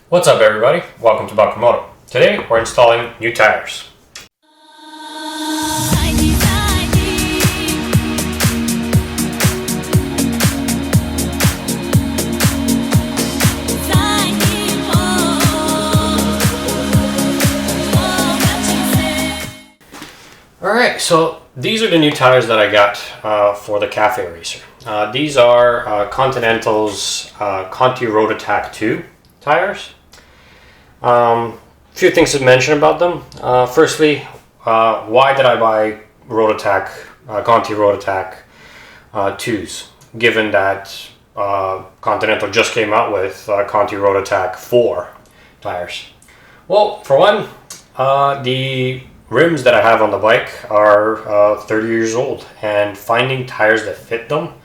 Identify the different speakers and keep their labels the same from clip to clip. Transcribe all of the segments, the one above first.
Speaker 1: What's up everybody, welcome to Balkan Moto. Today we're installing new tires. Alright, so these are the new tires that I got for the Cafe Racer. These are Continental's ContiRoadAttack 2 tires. A few things to mention about them. Firstly, why did I buy ContiRoadAttack 2s, given that Continental just came out with ContiRoadAttack 4 tires? Well, for one, the rims that I have on the bike are 30 years old, and finding tires that fit them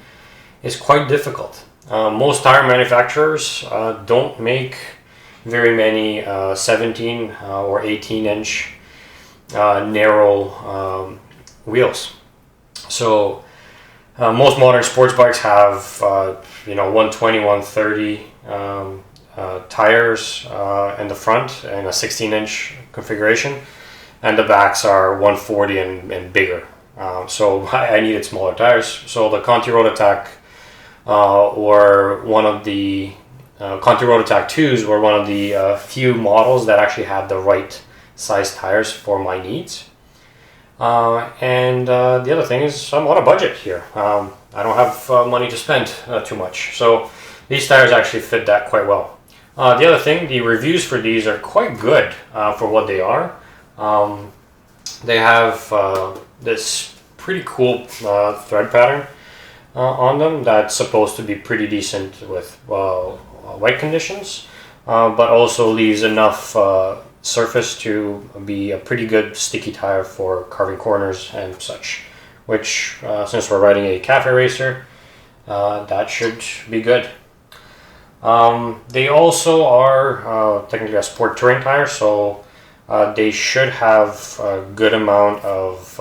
Speaker 1: is quite difficult. Most tire manufacturers don't make very many 17 or 18 inch narrow wheels. So most modern sports bikes have 120, 130 tires in the front in a 16 inch configuration, and the backs are 140 and bigger. So I needed smaller tires. So the ContiRoadAttack were one of the ContiRoadAttack 2s were one of the few models that actually had the right size tires for my needs. And the other thing is I'm on a budget here. I don't have money to spend too much. So these tires actually fit that quite well. The other thing, the reviews for these are quite good for what they are. They have this pretty cool thread pattern on them that's supposed to be pretty decent with wet conditions, but also leaves enough surface to be a pretty good sticky tire for carving corners and such, which since we're riding a cafe racer, that should be good. They also are technically a sport touring tire, so they should have a good amount of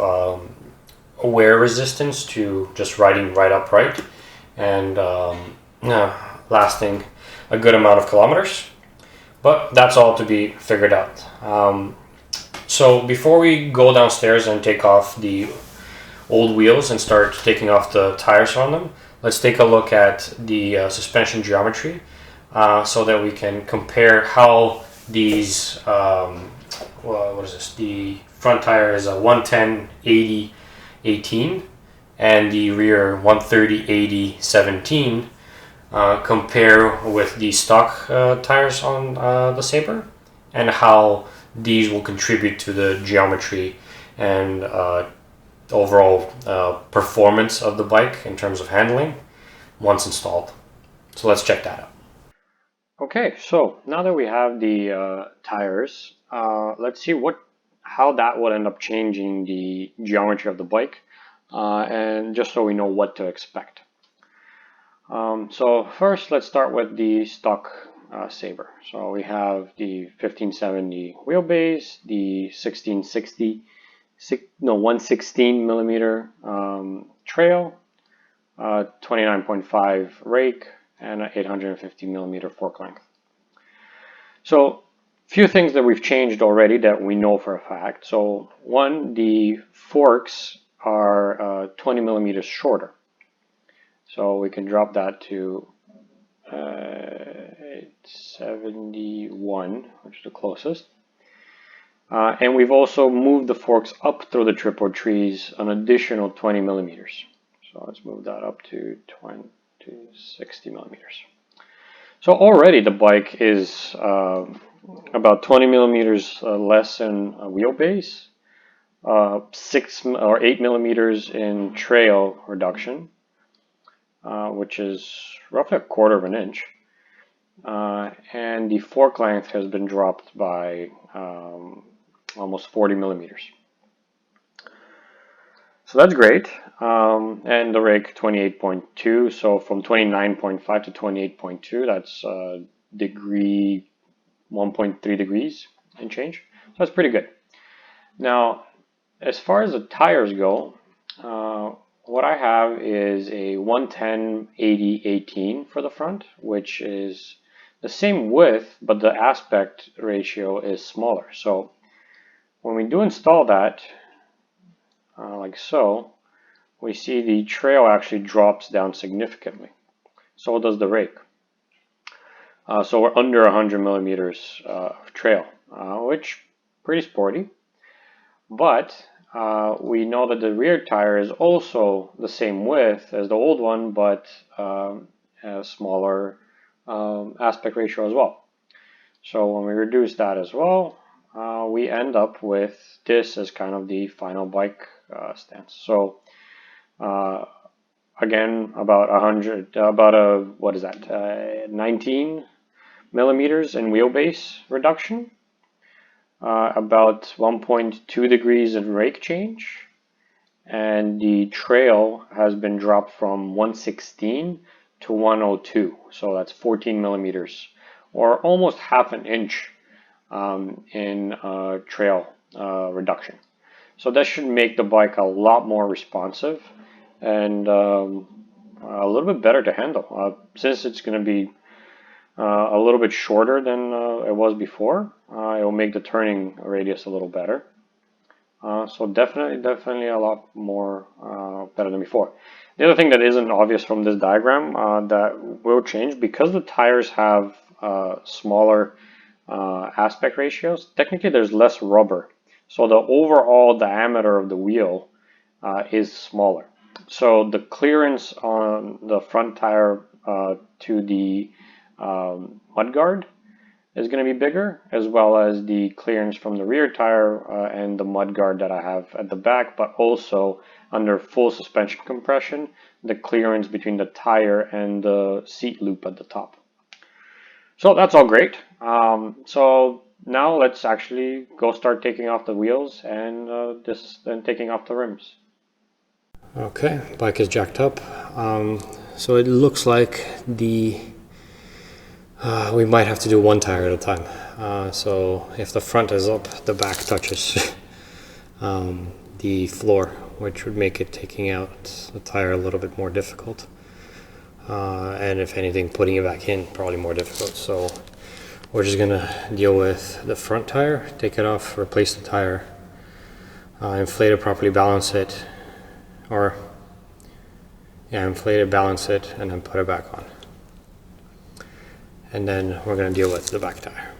Speaker 1: wear resistance to just riding right upright, and lasting a good amount of kilometers, but that's all to be figured out. So before we go downstairs and take off the old wheels and start taking off the tires on them, let's take a look at the suspension geometry so that we can compare how these what is this? The front tire is a 110/80/18 and the rear 130/80/17 compare with the stock tires on the Sabre, and how these will contribute to the geometry and overall performance of the bike in terms of handling once installed. So let's check that out. Okay, so now that we have the tires, let's see how that will end up changing the geometry of the bike, and just so we know what to expect. So first, let's start with the stock Sabre. So we have the 1570 wheelbase, the 116 millimeter trail, 29.5 rake, and an 850 millimeter fork length. So few things that we've changed already that we know for a fact. So one, the forks are 20 millimeters shorter. So we can drop that to 871, which is the closest. And we've also moved the forks up through the tripod trees an additional 20 millimeters. So let's move that up to 60 millimeters. So already the bike is about 20 millimeters less in wheelbase, 6 or 8 millimeters in trail reduction, which is roughly a quarter of an inch, and the fork length has been dropped by almost 40 millimeters. So that's great. And the rake 28.2, so from 29.5 to 28.2, that's degree 1.3 degrees and change. So that's pretty good. Now, as far as the tires go, what I have is a 110/80/18 for the front, which is the same width, but the aspect ratio is smaller. So when we do install that, like so, we see the trail actually drops down significantly. So does the rake. So we're under 100 millimeters of trail, which pretty sporty. But we know that the rear tire is also the same width as the old one, but a smaller aspect ratio as well. So when we reduce that as well, we end up with this as kind of the final bike stance. So again, about 19 millimeters in wheelbase reduction, about 1.2 degrees in rake change, and the trail has been dropped from 116 to 102, so that's 14 millimeters, or almost half an inch in trail reduction. So that should make the bike a lot more responsive and a little bit better to handle. Since it's going to be a little bit shorter than it was before, it will make the turning radius a little better. So definitely a lot more better than before. The other thing that isn't obvious from this diagram that will change, because the tires have smaller aspect ratios, technically there's less rubber. So the overall diameter of the wheel is smaller. So the clearance on the front tire to the mudguard is going to be bigger, as well as the clearance from the rear tire and the mudguard that I have at the back, but also under full suspension compression, the clearance between the tire and the seat loop at the top. So that's all great. So now let's actually go start taking off the wheels and then taking off the rims. Okay, bike is jacked up. So it looks like we might have to do one tire at a time. So if the front is up, the back touches the floor, which would make it taking out the tire a little bit more difficult. And if anything, putting it back in probably more difficult. So we're just gonna deal with the front tire, take it off, replace the tire, inflate it properly, balance it, inflate it, balance it, and then put it back on. And then we're going to deal with the back tire.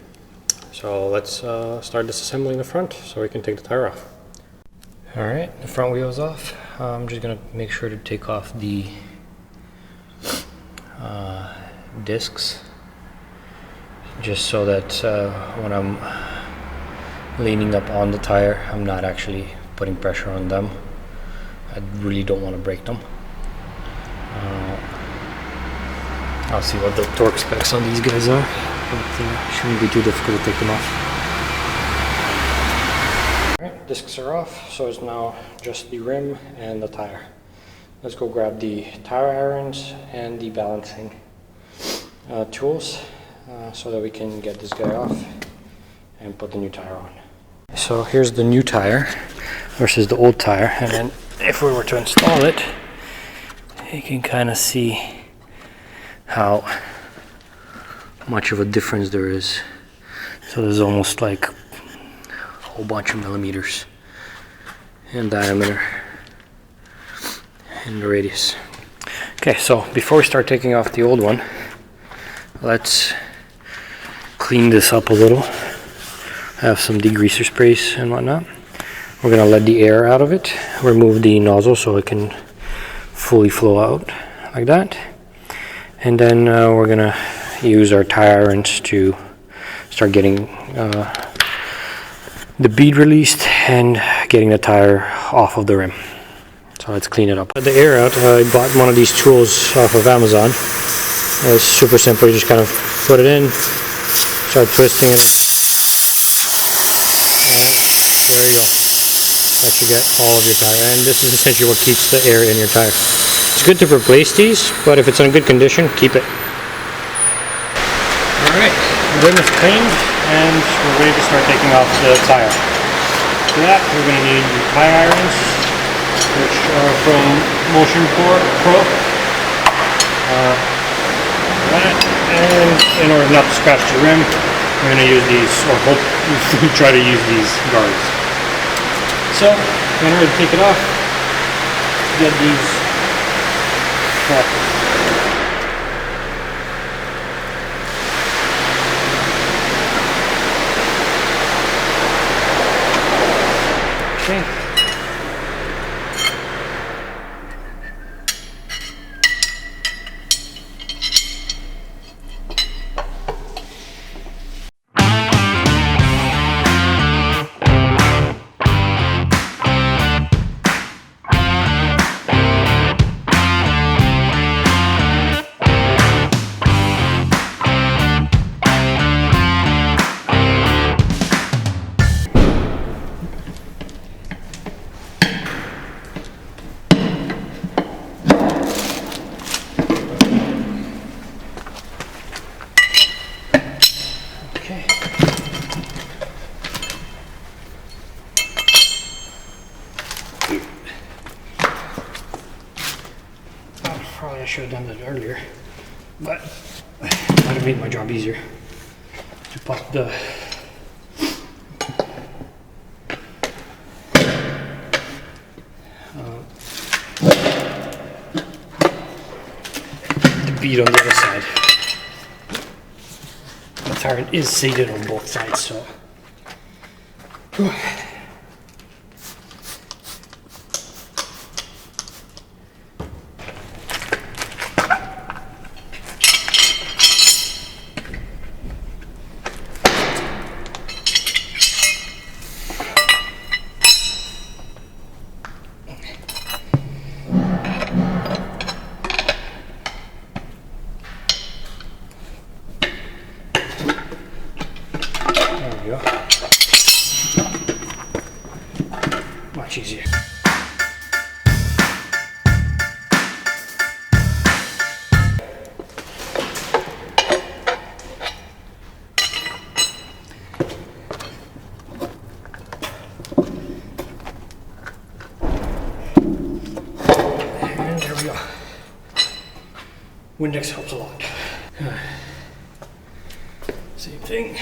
Speaker 1: So let's start disassembling the front so we can take the tire off. Alright, the front wheel is off. I'm just going to make sure to take off the discs, just so that when I'm leaning up on the tire, I'm not actually putting pressure on them. I really don't want to break them. I'll see what the torque specs on these guys are, but shouldn't be too difficult to take them off. Alright, discs are off, so it's now just the rim and the tire. Let's go grab the tire irons and the balancing tools so that we can get this guy off and put the new tire on. So here's the new tire versus the old tire, and then if we were to install it, you can kind of see how much of a difference there is. So there's almost like a whole bunch of millimeters in diameter and the radius. Okay, so before we start taking off the old one, let's clean this up a little. I have some degreaser sprays and whatnot. We're gonna let the air out of it, remove the nozzle so it can fully flow out like that. And then we're gonna use our tire irons to start getting the bead released and getting the tire off of the rim. So let's clean it up. The air out, I bought one of these tools off of Amazon. It's super simple. You just kind of put it in, start twisting it, and there you go. That should get all of your tire, and this is essentially what keeps the air in your tire. It's good to replace these, but if it's in good condition, keep it. Alright, the rim is cleaned, and we're ready to start taking off the tire. For that, we're going to need the tire irons, which are from Motion Pro. That. And in order not to scratch the rim, we're going to use these, or hope we try to use these guards. So, in order to take it off, get these off. Okay. Probably I should have done that earlier, but might have made my job easier to pop the bead on the other side. The tire is seated on both sides, so. Much easier. And there we go. Windex helps a lot. Same thing.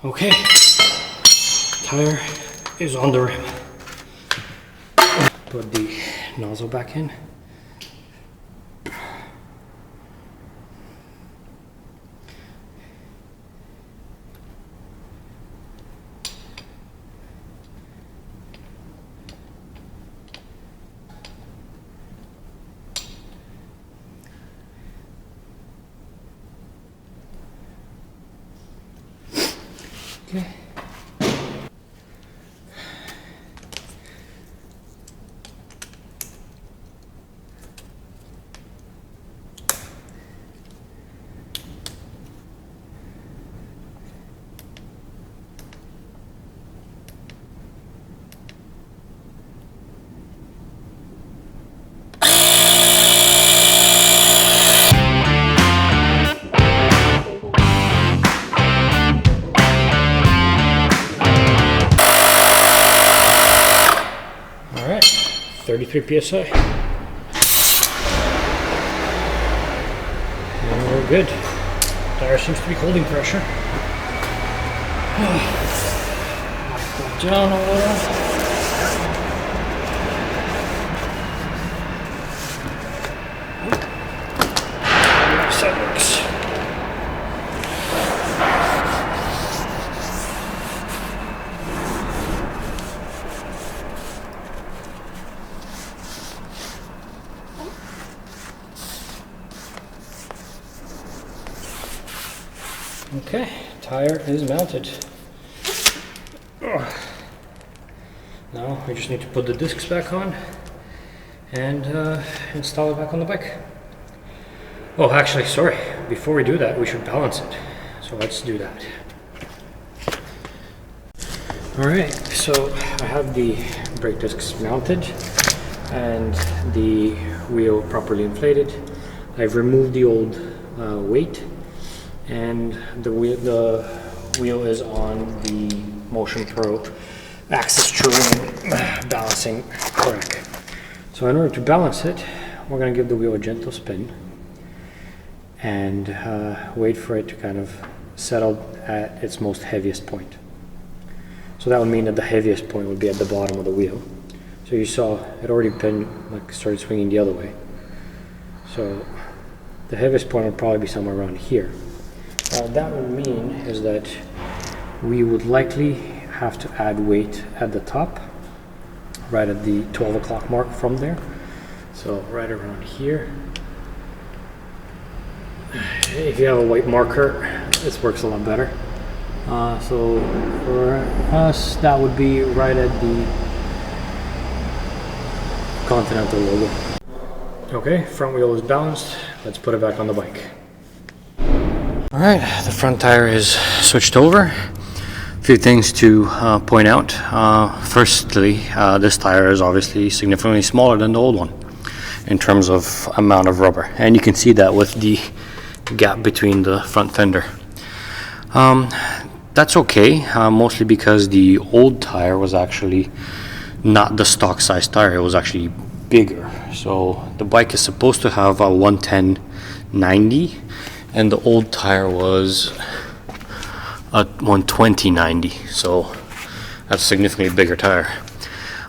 Speaker 1: Okay, tire is on the rim. Put the nozzle back in. Okay. All right, 33 psi. And we're good. Tire seems to be holding pressure. Might go down a little. That looks. Okay, tire is mounted. Now we just need to put the discs back on and install it back on the bike. Oh, actually, sorry. Before we do that, we should balance it. So let's do that. Alright, so I have the brake discs mounted and the wheel properly inflated. I've removed the old weight, and the wheel is on the Motion Pro Axis Touring balancing rack. So in order to balance it, we're going to give the wheel a gentle spin and wait for it to kind of settle at its most heaviest point. So that would mean that the heaviest point would be at the bottom of the wheel. So you saw it already started swinging the other way. So the heaviest point would probably be somewhere around here. What that would mean is that we would likely have to add weight at the top, right at the 12 o'clock mark from there. So right around here. If you have a white marker, this works a lot better. So for us, that would be right at the Continental logo. Okay, front wheel is balanced. Let's put it back on the bike. Alright, the front tire is switched over. A few things to point out. Firstly, this tire is obviously significantly smaller than the old one in terms of amount of rubber. And you can see that with the gap between the front fender. That's okay, mostly because the old tire was actually not the stock size tire, it was actually bigger. So the bike is supposed to have a 110/90 and the old tire was a 120/90, so that's a significantly bigger tire.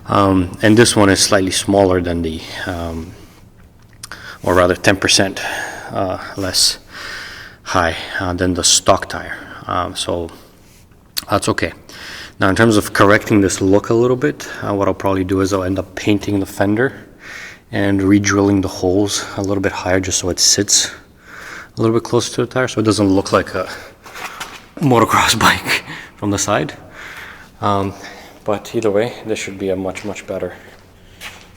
Speaker 1: And this one is slightly smaller than the, or rather 10% less high than the stock tire. So that's okay. Now in terms of correcting this look a little bit, what I'll probably do is I'll end up painting the fender and re-drilling the holes a little bit higher just so it sits a little bit closer to the tire so it doesn't look like a motocross bike from the side. But either way, this should be a much better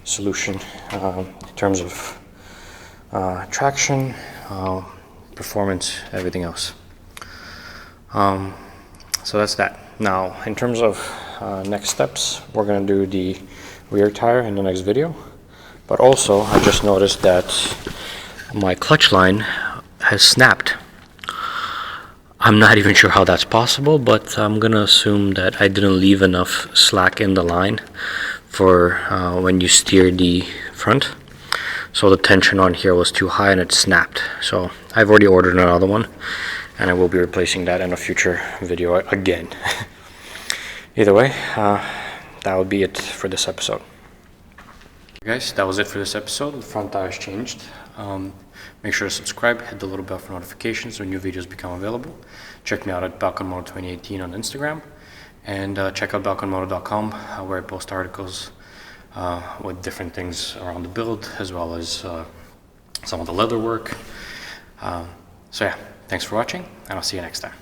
Speaker 1: solution in terms of traction, performance, everything else. So that's that. Now in terms of next steps, we're going to do the rear tire in the next video, but also I just noticed that my clutch line has snapped. I'm not even sure how that's possible, but I'm gonna assume that I didn't leave enough slack in the line for when you steer the front. So the tension on here was too high and it snapped. So I've already ordered another one and I will be replacing that in a future video again. Either way, that would be it for this episode. Guys, that was it for this episode. The front tires changed. Make sure to subscribe, hit the little bell for notifications when new videos become available. Check me out at Balkan Moto 2018 on Instagram, and check out balkanmoto.com where I post articles with different things around the build, as well as some of the leather work. So yeah, thanks for watching, and I'll see you next time.